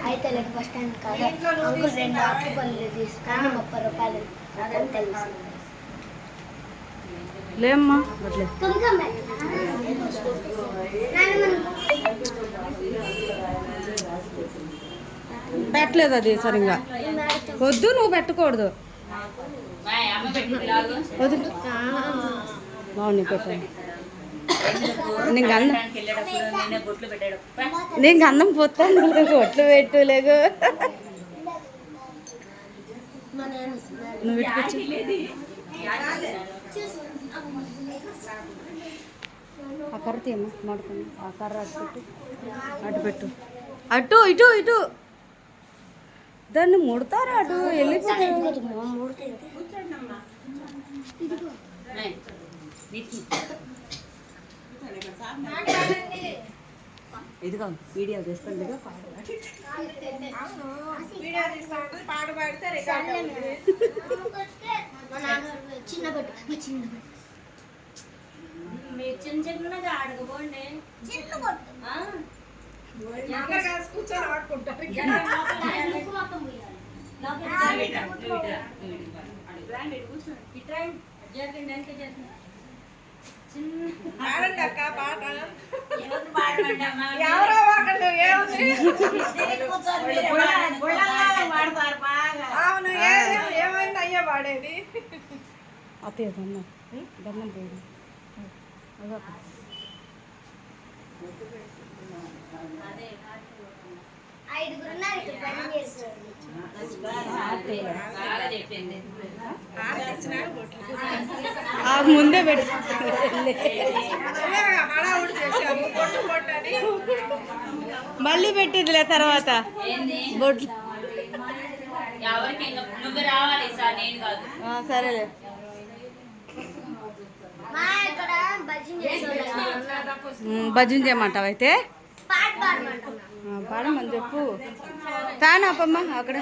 అయితే లేదు bus stand కాదు అంకుల్ 2 ఆకు పళ్ళు తీసుకొని 30 రూపాయలు అని తెలుసు లేమ్మా అట్లే పెట్టలేదు అది సరిగ్గా వద్దు నువ్వు పెట్టకూడదు వద్దు బాగుంది పెట్టాను నేను గంధం పోతాను ఒట్లు పెట్టులేగు నువ్వు పెట్టుకొచ్చు ఆ కర్ర తీయమ్మా మాడుకుని ఆ కర్ర అటు పెట్టు అటు ఇటు ఇటు దాన్ని ముడతారా అటు వెళ్ళిపోతారు ఇదిగో వీడియో చేస్తాను చిన్నగా ఆడకపోండి ఏమైంది అయ్యా వాడేది అతే దండం దండం పోయింది ముందే పెట్టు మళ్ళీ పెట్టిదిలే తర్వాత బొట్లు సరేలే భజన చేయమంటావు అయితే పాడమని చెప్పు తాను అప్పమ్మ అక్కడ